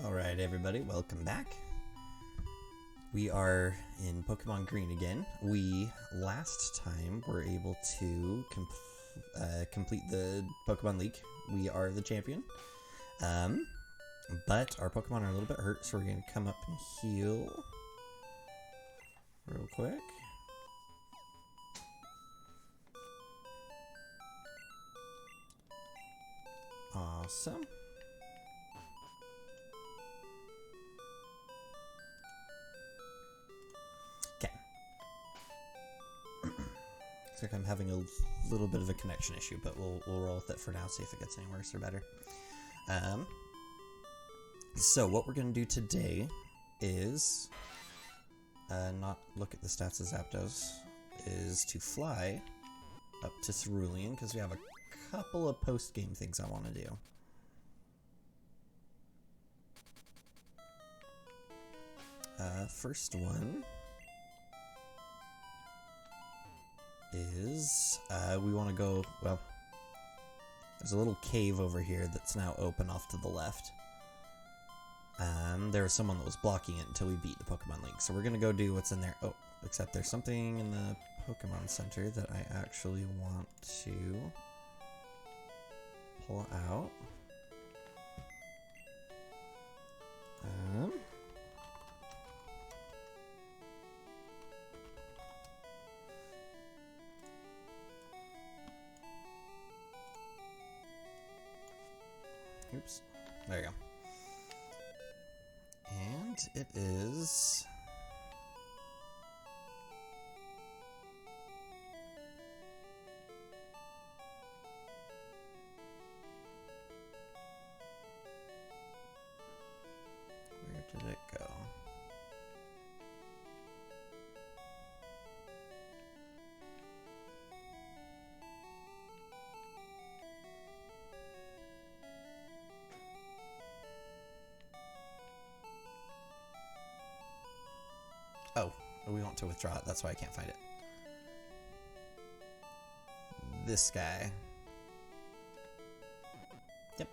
Alright everybody, welcome back. We are in Pokemon Green again. We, last time, were able to complete the Pokemon League. We are the champion. But our Pokemon are a little bit hurt, so we're going to come up and heal real quick. Awesome. Okay. Looks like I'm having a little bit of a connection issue, but we'll roll with it for now, see if it gets any worse or better. So what we're going to do today is not look at the stats as Zapdos, is to fly up to Cerulean, because we have a couple of post-game things I want to do. First one is we want to go, well, there's a little cave over here that's now open off to the left. There was someone that was blocking it until we beat the Pokemon League, so we're going to go do what's in there. Oh, except there's something in the Pokemon Center that I actually want to pull out. Oops. There you go. And it is... Where did it go? Oh, we want to withdraw it. That's why I can't find it. This guy. Yep.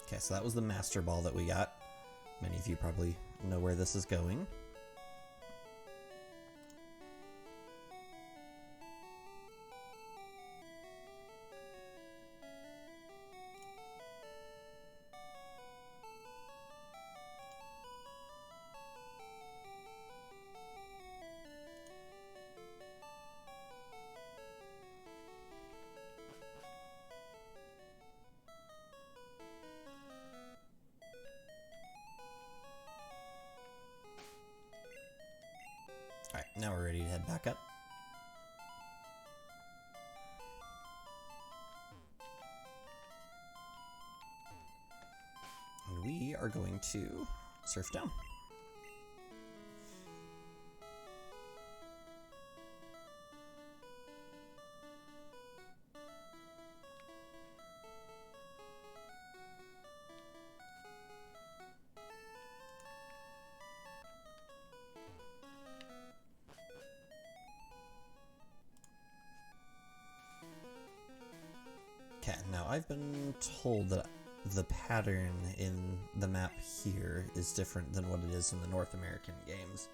Okay, so that was the Master Ball that we got. Many of you probably know where this is going. Alright, now we're ready to head back up. And we are going to surf down. Okay, now I've been told that the pattern in the map here is different than what it is in the North American games.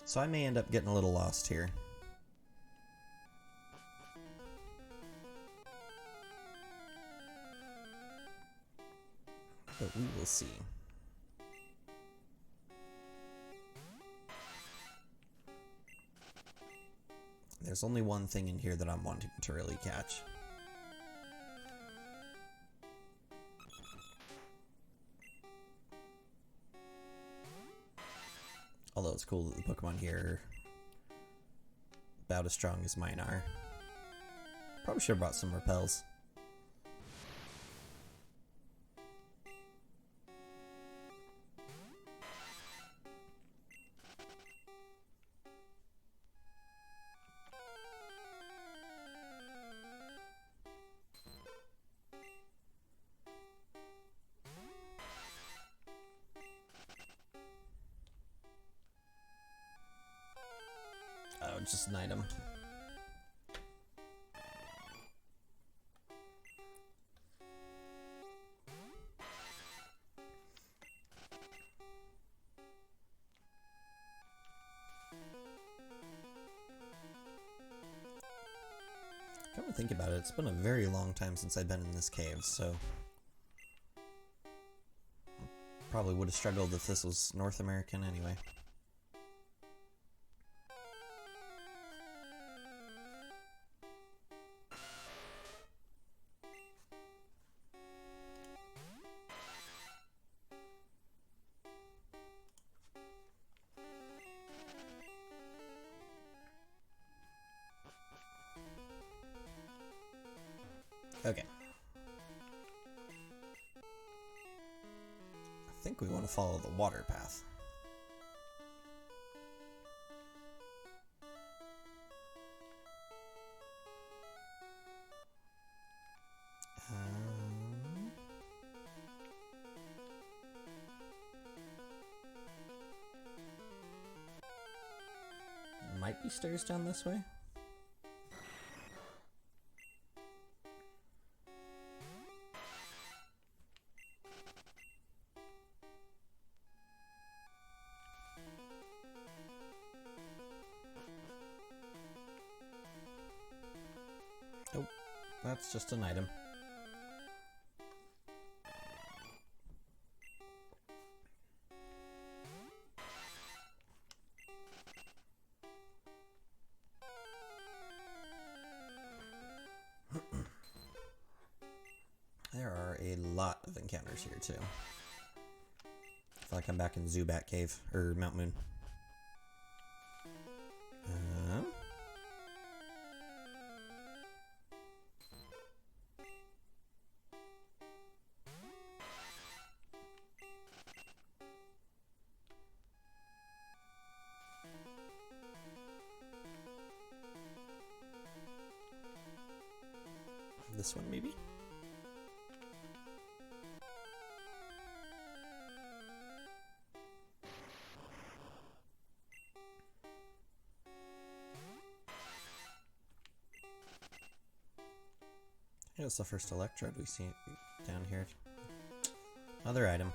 So I may end up getting a little lost here. But we will see. There's only one thing in here that I'm wanting to really catch. Although it's cool that the Pokemon here are about as strong as mine are. Probably should have brought some repels. Oh, just an item. think about it, it's been a very long time since I've been in this cave, so... Probably would have struggled if this was North American anyway. Okay. I think we want to follow the water path. Might be stairs down this way. Oh, that's just an item. There are a lot of encounters here too. I feel like I'm back in Zubat Cave, or Mount Moon. This one, maybe? It's the first electrode we see down here. Another item.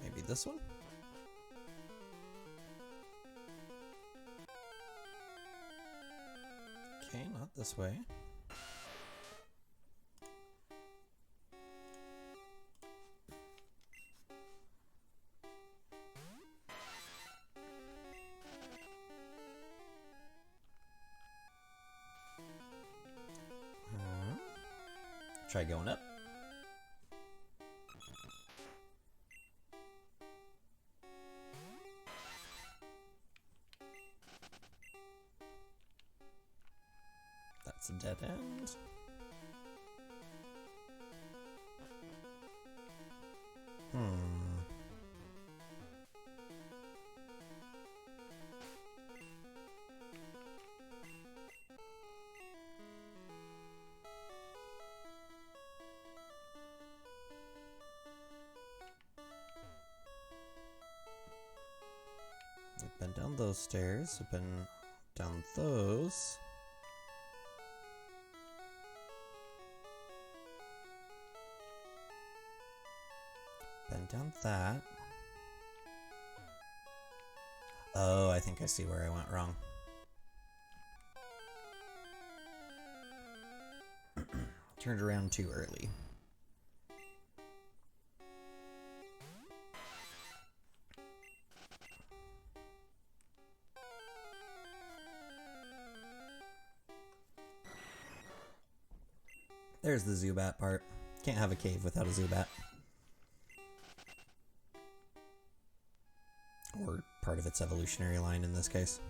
Maybe this one? Okay, not this way. Try going up. That's a dead end. I've been down those stairs. I've been down those. Been down that. Oh, I think I see where I went wrong. Turned around too early. There's the Zubat part. Can't have a cave without a Zubat. Or part of its evolutionary line in this case.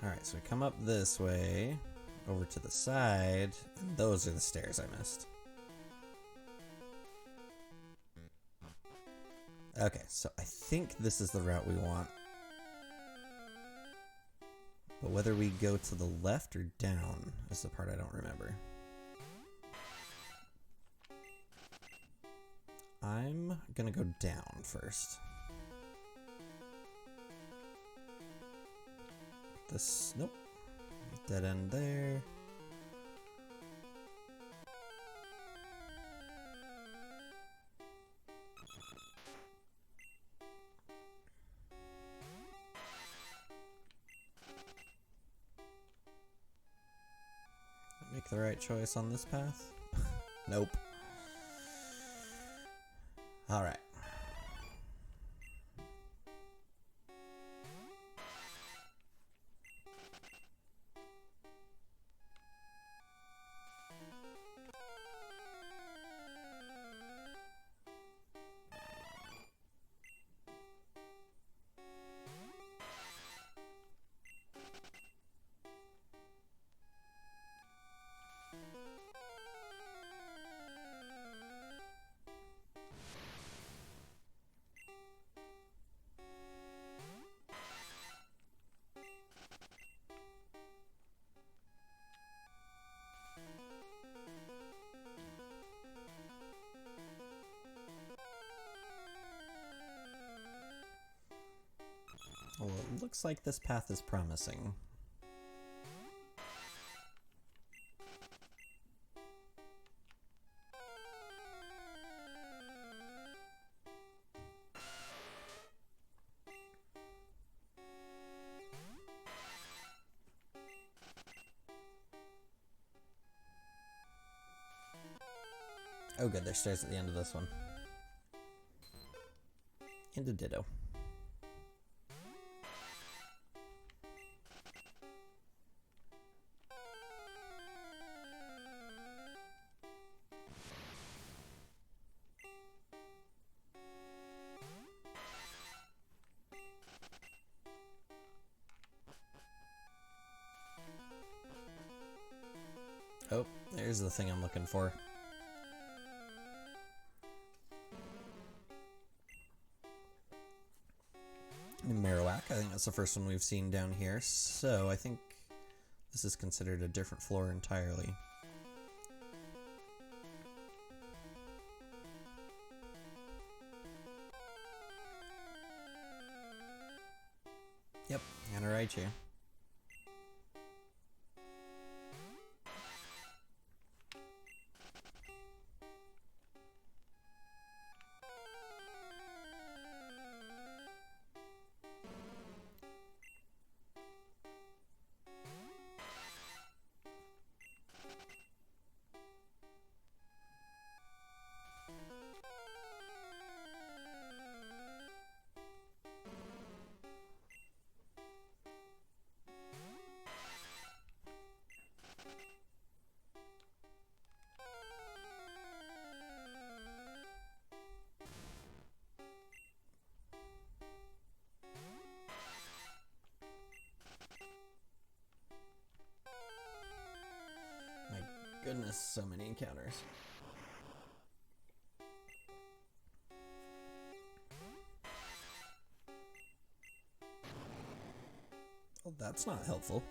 Alright, so we come up this way, over to the side, and those are the stairs I missed. Okay, so I think this is the route we want. But whether we go to the left or down is the part I don't remember. I'm gonna go down first. this... Nope. Dead end there. Make the right choice on this path? Nope. Alright. Well, it looks like this path is promising. Oh good, there's stairs at the end of this one. And a ditto. Oh, there's the thing I'm looking for. Marowak, I think that's the first one we've seen down here, so I think this is considered a different floor entirely. Yep, and Raichu. Goodness, so many encounters. Oh, that's not helpful.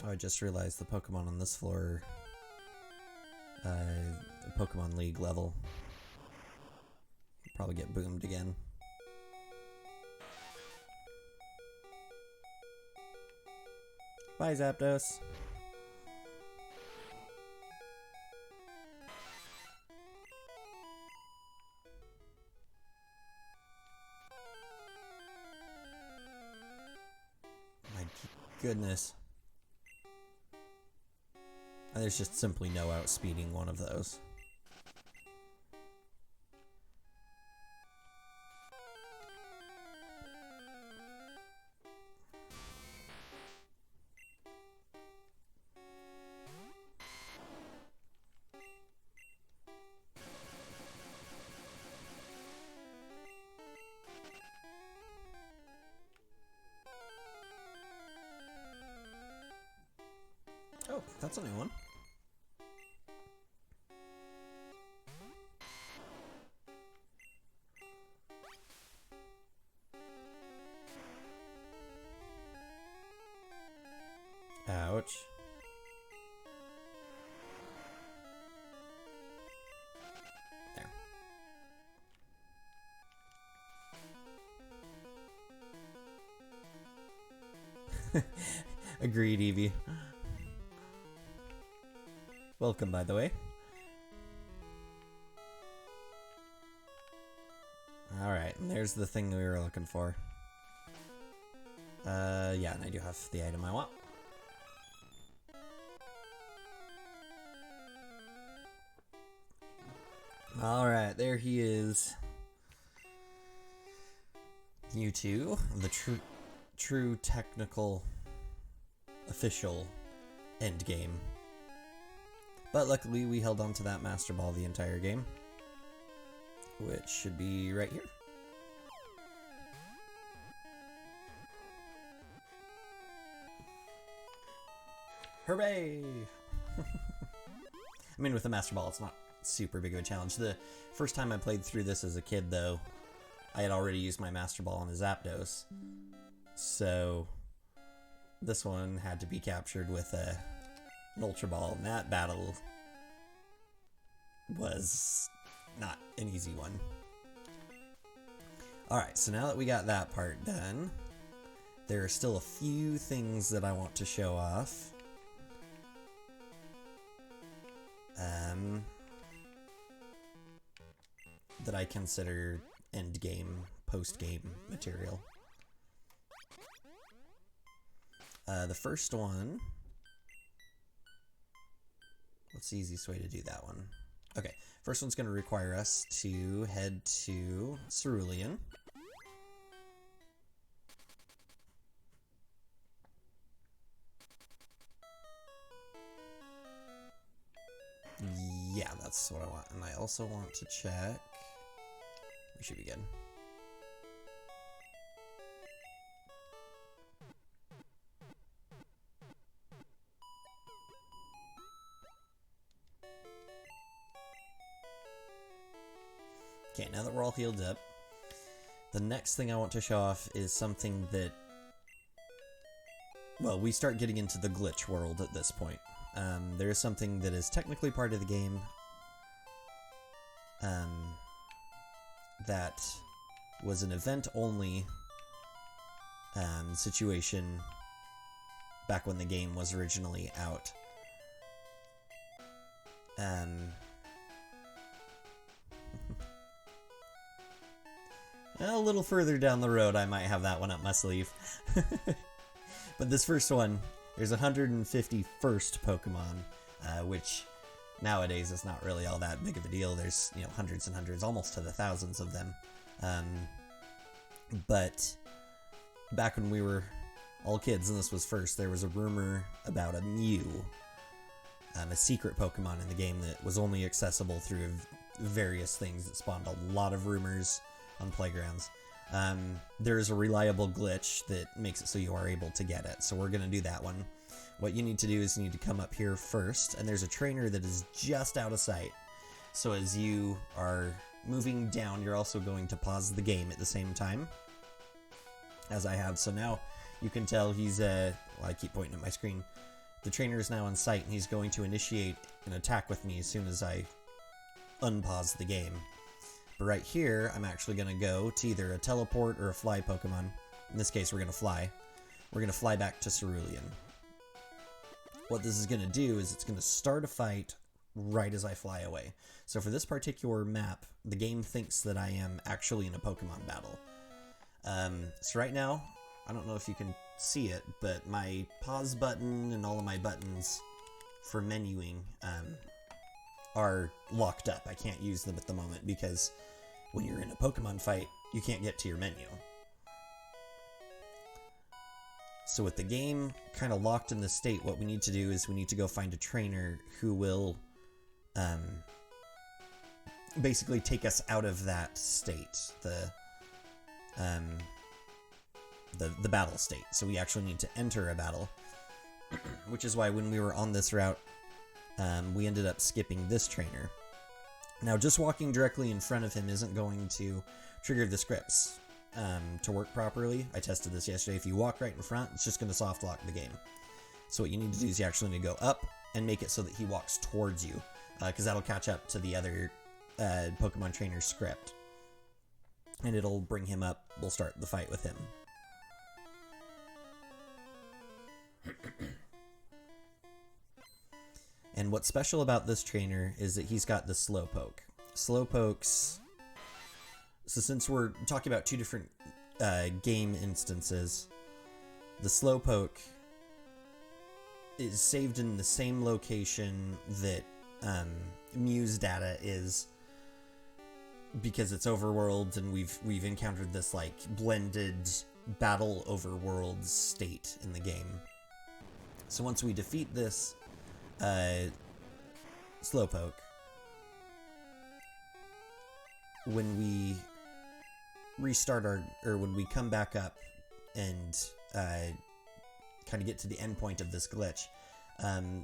Oh, I just realized the Pokemon on this floor, Pokemon League level, probably get boomed again. Bye, Zapdos. My goodness. There's just simply no outspeeding one of those. Oh, that's a new one. Ouch. There. Agreed, Evie. Welcome, by the way. Alright, and there's the thing we were looking for. Yeah, and I do have the item I want. Alright, there he is. U2, the true technical official endgame. But luckily we held on to that Master Ball the entire game, which should be right here. Hooray! I mean, with the Master Ball, it's not super big of a challenge. The first time I played through this as a kid, though, I had already used my Master Ball on a Zapdos. So, this one had to be captured with an Ultra Ball, and that battle was not an easy one. Alright, so now that we got that part done, there are still a few things that I want to show off. That I consider end-game, post-game material. The first one... What's the easiest way to do that one? Okay, first one's going to require us to head to Cerulean. Yeah, that's what I want. And I also want to check... We should be good. Okay, now that we're all healed up, the next thing I want to show off is something that... Well, we start getting into the glitch world at this point. There is something that is technically part of the game that was an event-only situation back when the game was originally out. A little further down the road, I might have that one up my sleeve. But this first one, there's 151st Pokemon, which nowadays is not really all that big of a deal. There's, you know, hundreds and hundreds, almost to the thousands of them. But back when we were all kids and this was first, there was a rumor about a Mew, a secret Pokemon in the game that was only accessible through various things that spawned a lot of rumors on playgrounds. There is a reliable glitch that makes it so you are able to get it, so we're going to do that one. What you need to do is you need to come up here first, and there's a trainer that is just out of sight. So as you are moving down, you're also going to pause the game at the same time, as I have. So now you can tell he's, well, I keep pointing at my screen. The trainer is now in sight, and he's going to initiate an attack with me as soon as I unpause the game. But right here, I'm actually going to go to either a teleport or a fly Pokemon. In this case, we're going to fly. We're going to fly back to Cerulean. What this is going to do is it's going to start a fight right as I fly away. So for this particular map, the game thinks that I am actually in a Pokemon battle. So right now, I don't know if you can see it, but my pause button and all of my buttons for menuing are locked up. I can't use them at the moment because when you're in a Pokemon fight, you can't get to your menu. So with the game kind of locked in this state, what we need to do is we need to go find a trainer who will basically take us out of that state, the battle state. So we actually need to enter a battle, which is why when we were on this route, we ended up skipping this trainer. Now, just walking directly in front of him isn't going to trigger the scripts to work properly. I tested this yesterday. If you walk right in front, it's just going to soft lock the game. So what you need to do is you actually need to go up and make it so that he walks towards you, because that'll catch up to the other Pokemon trainer script. And it'll bring him up. We'll start the fight with him. And what's special about this trainer is that he's got the Slowpoke. Slowpokes... So since we're talking about two different game instances, the Slowpoke is saved in the same location that Mew's data is, because it's overworld, and we've encountered this like blended battle overworld state in the game. So once we defeat this Slowpoke, when we restart when we come back up and kind of get to the end point of this glitch,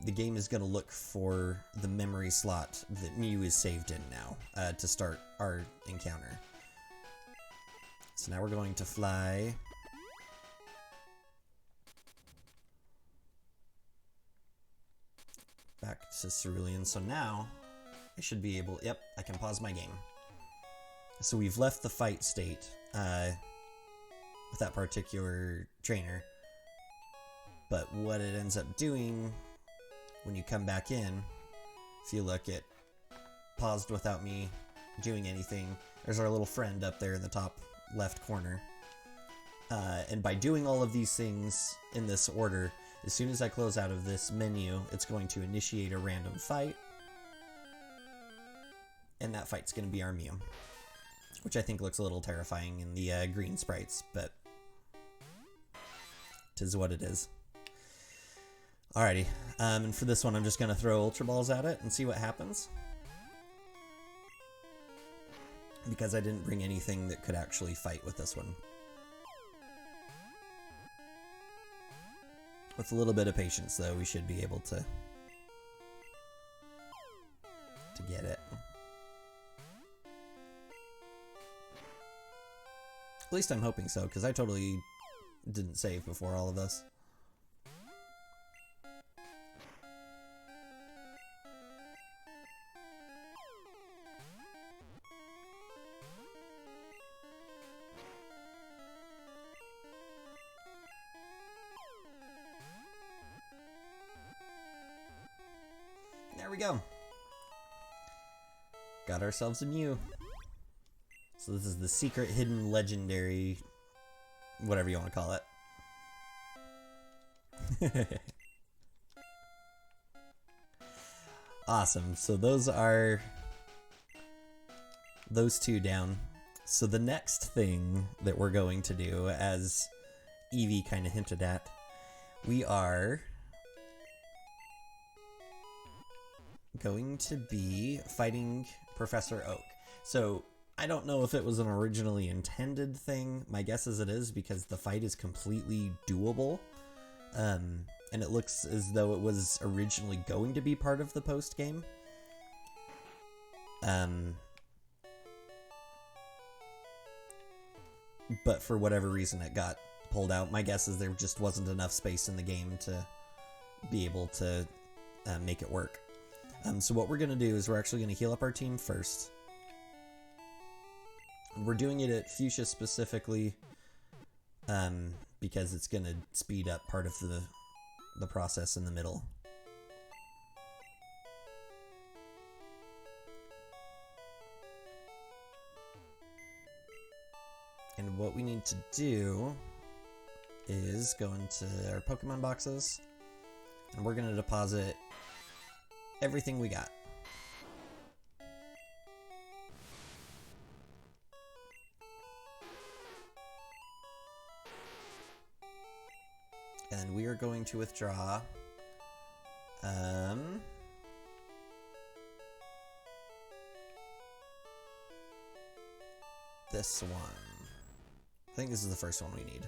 the game is going to look for the memory slot that Mew is saved in now to start our encounter. So now we're going to fly back to Cerulean. So now I should be able... Yep, I can pause my game. So we've left the fight state with that particular trainer. But what it ends up doing when you come back in, if you look, it paused without me doing anything. There's our little friend up there in the top left corner. And by doing all of these things in this order, as soon as I close out of this menu, it's going to initiate a random fight. And that fight's going to be our Mew, which I think looks a little terrifying in the green sprites, but 'tis what it is. Alrighty, and for this one I'm just going to throw Ultra Balls at it and see what happens. Because I didn't bring anything that could actually fight with this one. With a little bit of patience, though, we should be able to get it. At least I'm hoping so, because I totally didn't save before all of this. There we go. Got ourselves a Mew. So this is the secret, hidden, legendary, whatever you want to call it. Awesome. So those are those two down. So the next thing that we're going to do, as Evie kind of hinted at, we are going to be fighting Professor Oak. So I don't know if it was an originally intended thing. My guess is it is, because the fight is completely doable. And it looks as though it was originally going to be part of the post game. But for whatever reason it got pulled out. My guess is there just wasn't enough space in the game to be able to make it work. So what we're going to do is we're actually going to heal up our team first. We're doing it at Fuchsia specifically because it's going to speed up part of the process in the middle. And what we need to do is go into our Pokemon boxes, and we're going to deposit everything we got. And we are going to withdraw this one. I think this is the first one we need.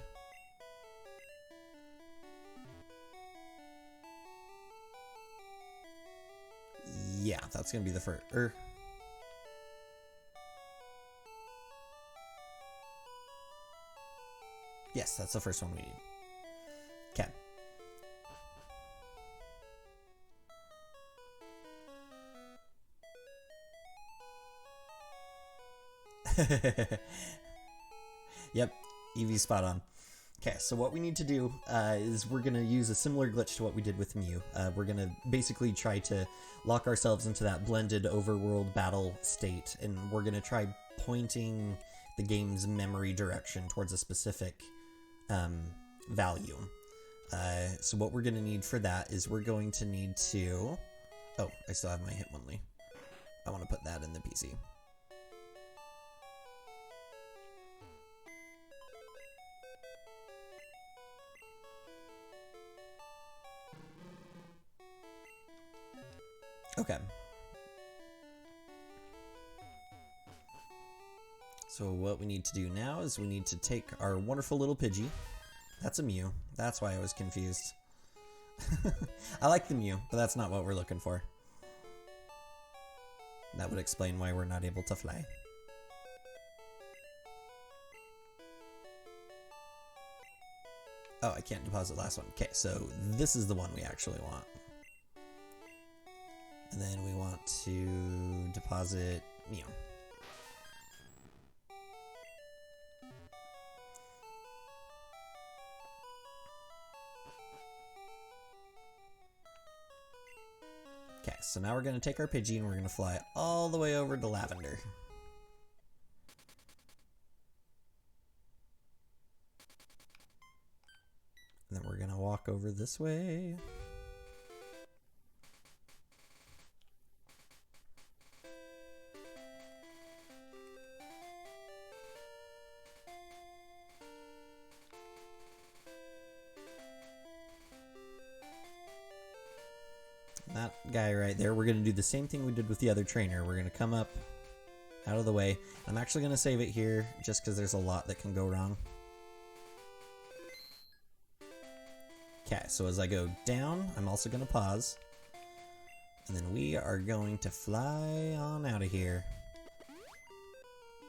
Yeah, that's gonna be the first. Yes, that's the first one we need. Okay. Yep, Eevee's spot on. Okay, so what we need to do is we're going to use a similar glitch to what we did with Mew. We're going to basically try to lock ourselves into that blended overworld battle state, and we're going to try pointing the game's memory direction towards a specific value. So what we're going to need for that is we're going to need to... Oh, I still have my Hitmonlee. I want to put that in the PC. Okay. So what we need to do now is we need to take our wonderful little Pidgey. That's a Mew. That's why I was confused. I like the Mew, but that's not what we're looking for. That would explain why we're not able to fly. Oh, I can't deposit the last one. Okay, so this is the one we actually want. And then we want to deposit Mew. Okay, so now we're going to take our Pidgey and we're going to fly all the way over to Lavender. And then we're going to walk over this way. That guy right there, we're going to do the same thing we did with the other trainer. We're going to come up out of the way. I'm actually going to save it here just because there's a lot that can go wrong. Okay, so as I go down, I'm also going to pause. And then we are going to fly on out of here.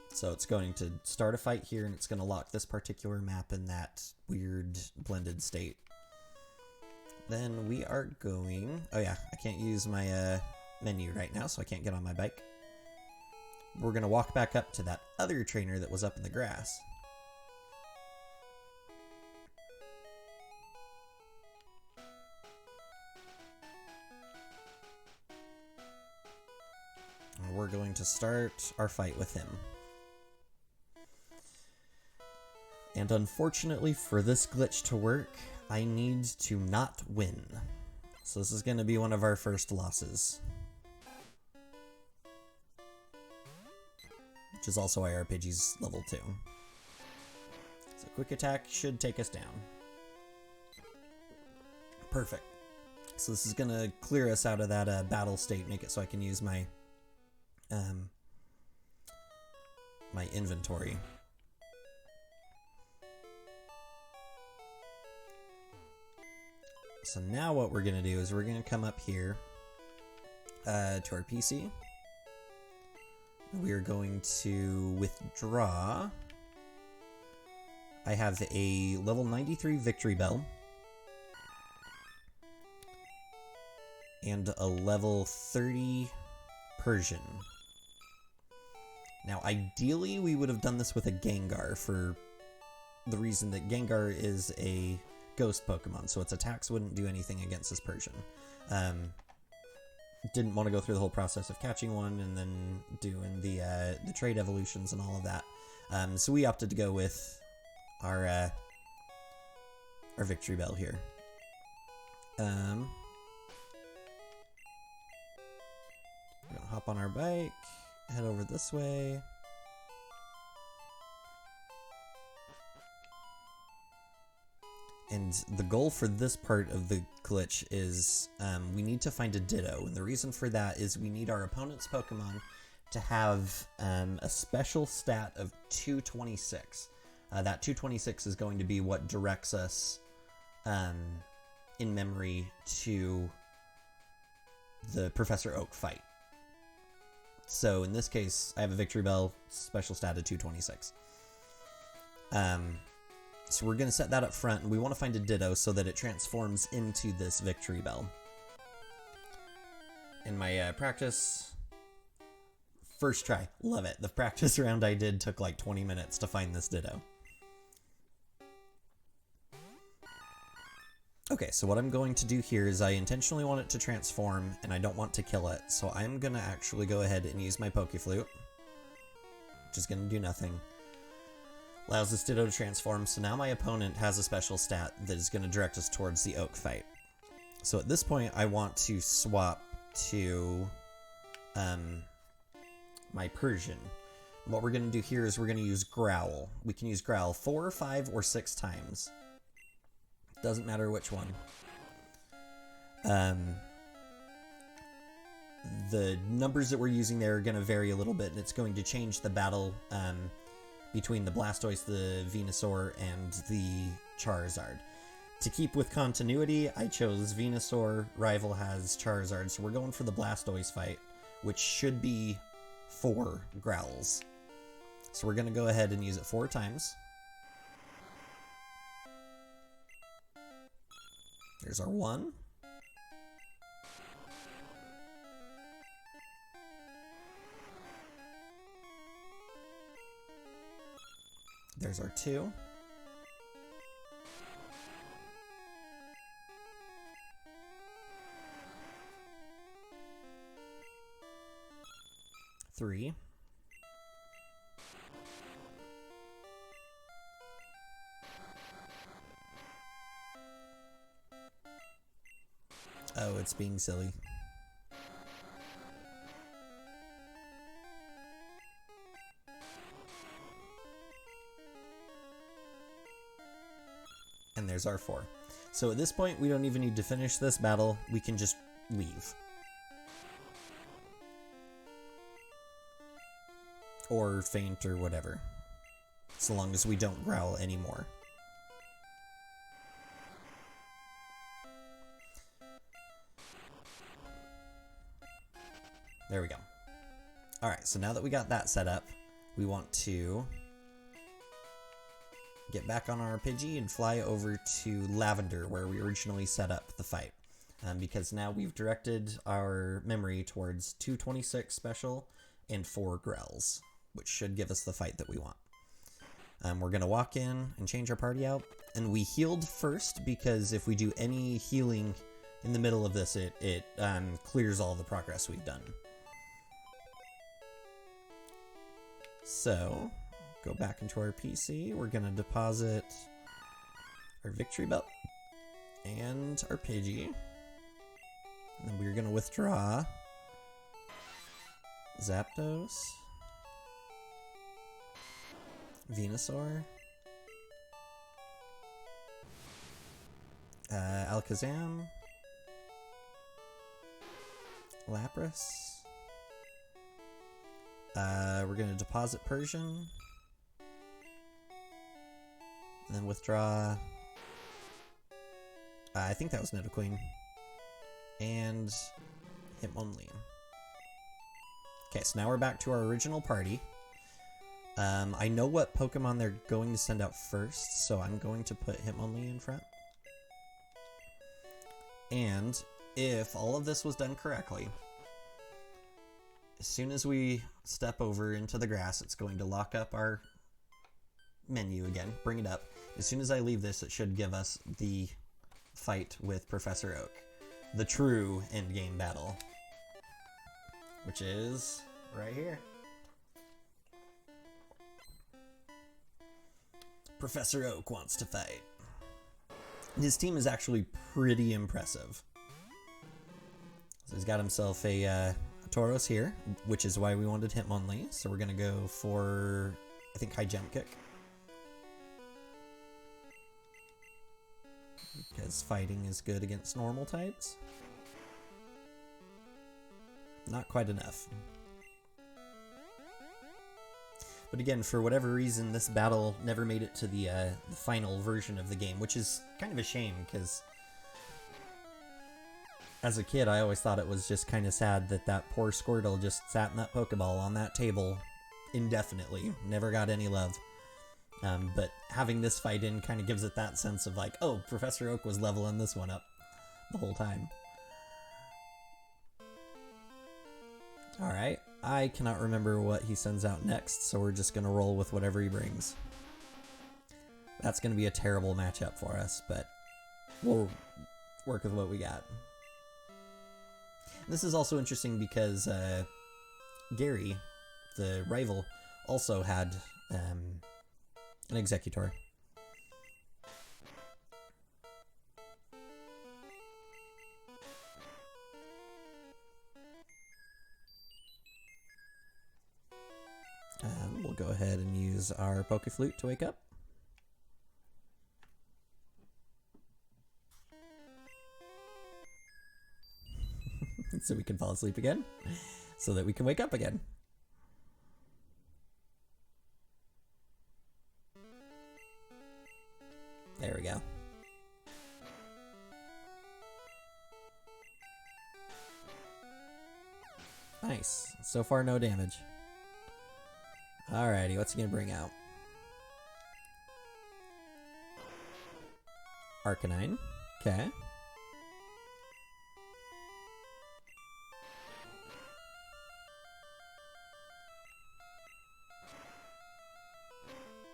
So it's going to start a fight here, and it's going to lock this particular map in that weird blended state. Then we are going... Oh yeah, I can't use my menu right now, so I can't get on my bike. We're going to walk back up to that other trainer that was up in the grass. And we're going to start our fight with him. And unfortunately for this glitch to work, I need to not win. So this is going to be one of our first losses. Which is also why our Pidgey's level 2. So quick attack should take us down. Perfect. So this is going to clear us out of that battle state, make it so I can use my my inventory. So now what we're going to do is we're going to come up here to our PC. We're going to withdraw. I have a level 93 Victory Bell. And a level 30 Persian. Now ideally we would have done this with a Gengar for the reason that Gengar is a ghost Pokemon, so its attacks wouldn't do anything against this Persian. Didn't want to go through the whole process of catching one and then doing the trade evolutions and all of that. So we opted to go with our Victory Bell here. We're gonna hop on our bike, head over this way. And the goal for this part of the glitch is we need to find a Ditto. And the reason for that is we need our opponent's Pokemon to have a special stat of 226. That 226 is going to be what directs us in memory to the Professor Oak fight. So in this case, I have a Victory Bell, special stat of 226. So we're going to set that up front, and we want to find a Ditto so that it transforms into this Victory Bell. In my practice First try. Love it. The practice round I did took like 20 minutes to find this Ditto. Okay, so what I'm going to do here is I intentionally want it to transform, and I don't want to kill it, so I'm going to actually go ahead and use my Pokeflute, which is going to do nothing. Allows this Ditto to transform, so now my opponent has a special stat that is going to direct us towards the Oak fight. So at this point, I want to swap to my Persian. And what we're going to do here is we're going to use Growl. We can use Growl 4, 5, or 6 times. Doesn't matter which one. The numbers that we're using there are going to vary a little bit, and it's going to change the battle between the Blastoise, the Venusaur, and the Charizard. To keep with continuity, I chose Venusaur, rival has Charizard, so we're going for the Blastoise fight, which should be 4 Growls. So we're going to go ahead and use it 4 times. There's our 1. There's our 2. Three. Oh, it's being silly. And there's our 4. So at this point, we don't even need to finish this battle. We can just leave. Or faint or whatever. So long as we don't growl anymore. There we go. Alright, so now that we got that set up, we want to get back on our Pidgey and fly over to Lavender, where we originally set up the fight. Because now we've directed our memory towards 226 special and 4 growls, which should give us the fight that we want. We're going to walk in and change our party out. And we healed first, because if we do any healing in the middle of this, it clears all the progress we've done. So, go back into our PC. We're going to deposit our Victory Belt and our Pidgey. And then we're going to withdraw Zapdos, Venusaur, Alakazam, Lapras. We're going to deposit Persian. And then withdraw... I think that was Nidoqueen. And Hitmonlee. Okay, so now we're back to our original party. I know what Pokemon they're going to send out first, so I'm going to put Hitmonlee in front. And if all of this was done correctly, as soon as we step over into the grass, it's going to lock up our menu again, bring it up. As soon as I leave this, it should give us the fight with Professor Oak. The true endgame battle. Which is right here. Professor Oak wants to fight. His team is actually pretty impressive. So he's got himself a Tauros here, which is why we wanted Hitmonlee. So we're going to go for, I think, High Jump Kick. Because fighting is good against normal types. Not quite enough. But again, for whatever reason, this battle never made it to the final version of the game, which is kind of a shame, because as a kid, I always thought it was just kind of sad that that poor Squirtle just sat in that Pokeball on that table indefinitely, never got any love. But having this fight in kind of gives it that sense of like, oh, Professor Oak was leveling this one up the whole time. Alright, I cannot remember what he sends out next, so we're just going to roll with whatever he brings. That's going to be a terrible matchup for us, but we'll work with what we got. This is also interesting because Gary, the rival, also had an Executor. We'll go ahead and use our Pokeflute to wake up. So we can fall asleep again, so that we can wake up again. There we go. Nice. So far, no damage. Alrighty, what's he gonna bring out? Arcanine. Okay.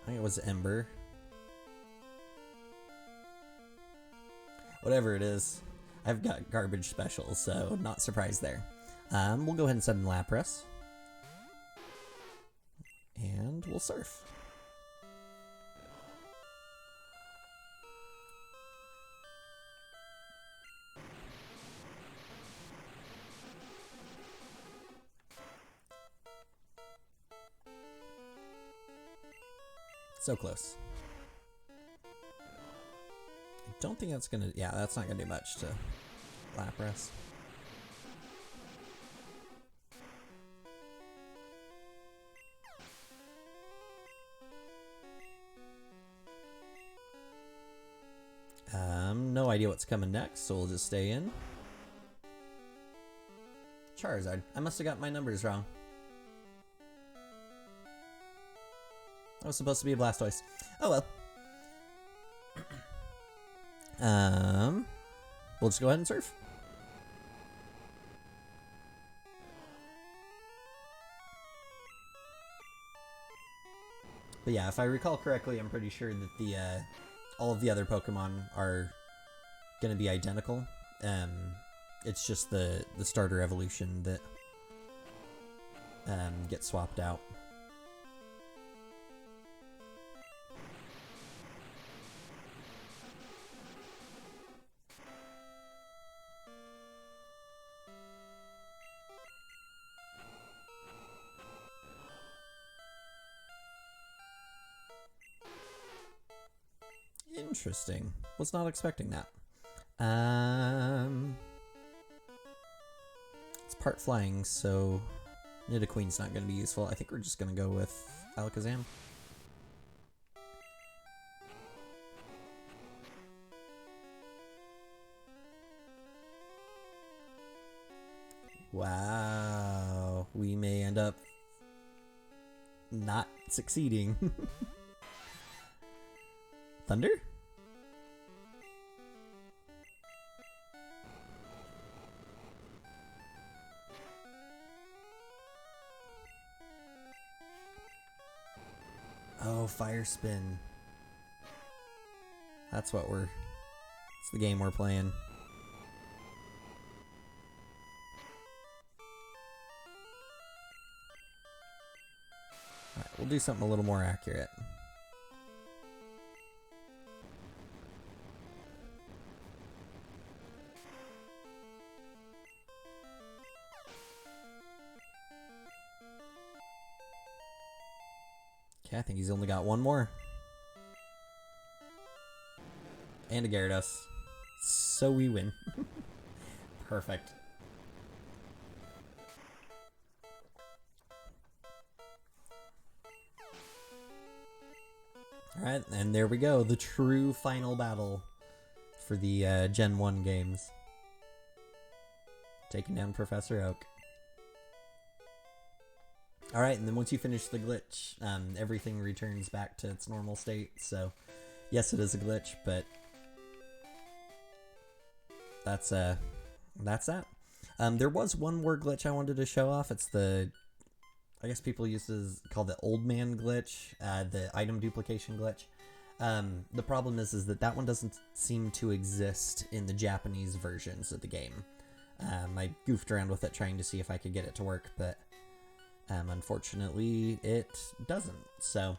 I think it was Ember. Whatever it is, I've got garbage specials, so not surprised there. We'll go ahead and send in Lapras. And we'll surf. So close. I don't think that's gonna... Yeah, that's not gonna do much to Lapras. No idea what's coming next, so we'll just stay in. Charizard. I must have got my numbers wrong. That was supposed to be a Blastoise. Oh well. We'll just go ahead and surf. But yeah, if I recall correctly, I'm pretty sure that the all of the other Pokemon are gonna be identical. It's just the starter evolution that gets swapped out. Interesting. Was not expecting that. It's part flying, so Nidoqueen's not going to be useful. I think we're just going to go with Alakazam. Wow. We may end up not succeeding. Thunder? Oh, Fire Spin. That's what we're... It's the game we're playing. Alright, we'll do something a little more accurate. Okay, I think he's only got one more. And a Gyarados. So we win. Perfect. Alright, and there we go. The true final battle for the Gen 1 games. Taking down Professor Oak. Alright, and then once you finish the glitch, everything returns back to its normal state. So, yes, it is a glitch, but that's that. There was one more glitch I wanted to show off. It's the I guess people used to call the old man glitch, the item duplication glitch. The problem is that one doesn't seem to exist in the Japanese versions of the game. I goofed around with it trying to see if I could get it to work, but unfortunately it doesn't. So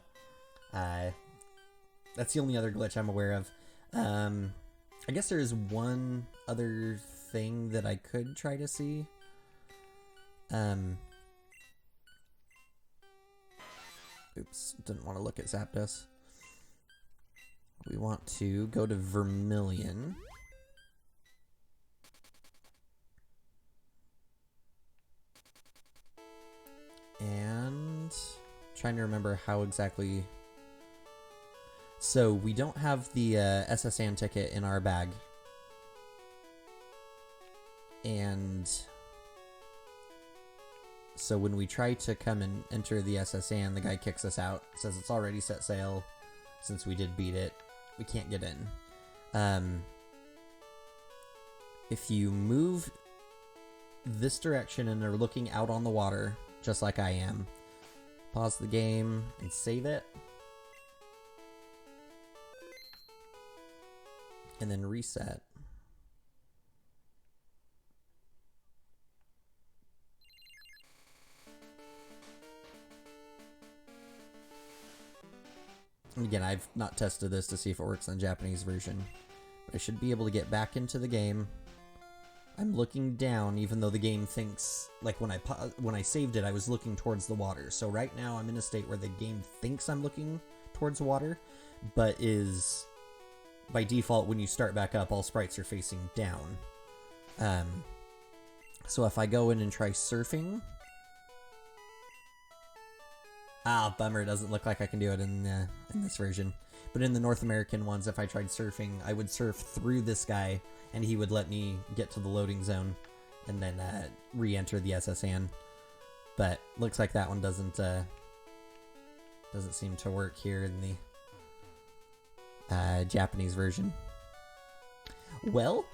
that's the only other glitch I'm aware of. I guess there is one other thing that I could try to see. Oops, didn't want to look at Zapdos. We want to go to Vermilion. And trying to remember how exactly. So we don't have the SSN ticket in our bag. And so when we try to come and enter the SSN, the guy kicks us out, says it's already set sail. Since we did beat it, we can't get in. If you move this direction and are looking out on the water, just like I am, pause the game and save it. And then reset. And again, I've not tested this to see if it works on the Japanese version, but I should be able to get back into the game. I'm looking down, even though the game thinks, like when I saved it, I was looking towards the water. So right now I'm in a state where the game thinks I'm looking towards water, but is, by default, when you start back up, all sprites are facing down. So if I go in and try surfing, bummer, it doesn't look like I can do it in this version. But in the North American ones, if I tried surfing, I would surf through this guy, and he would let me get to the loading zone, and then re-enter the SSN. But looks like that one doesn't seem to work here in the Japanese version. Well,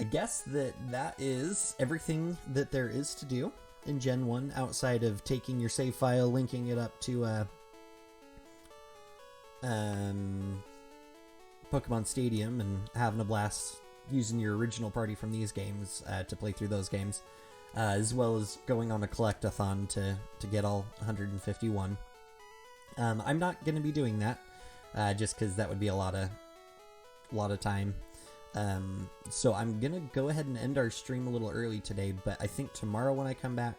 I guess that is everything that there is to do in Gen 1, outside of taking your save file, linking it up to Pokemon Stadium, and having a blast using your original party from these games to play through those games, as well as going on a collect-a-thon to get all 151. I'm not going to be doing that, just because that would be a lot of time. So I'm going to go ahead and end our stream a little early today, but I think tomorrow when I come back,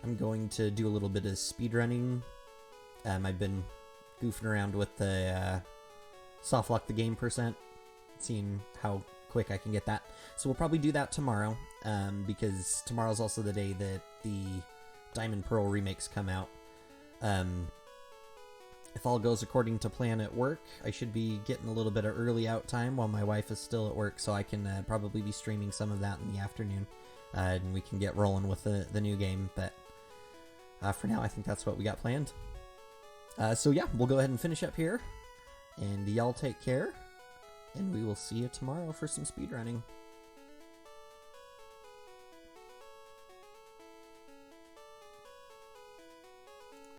I'm going to do a little bit of speedrunning. I've been goofing around with the soft lock the game %, seeing how quick I can get that. So we'll probably do that tomorrow, because tomorrow's also the day that the Diamond Pearl remakes come out. If all goes according to plan at work, I should be getting a little bit of early out time while my wife is still at work, so I can probably be streaming some of that in the afternoon, and we can get rolling with the new game. But for now, I think that's what we got planned. So yeah, we'll go ahead and finish up here, and y'all take care, and we will see you tomorrow for some speedrunning.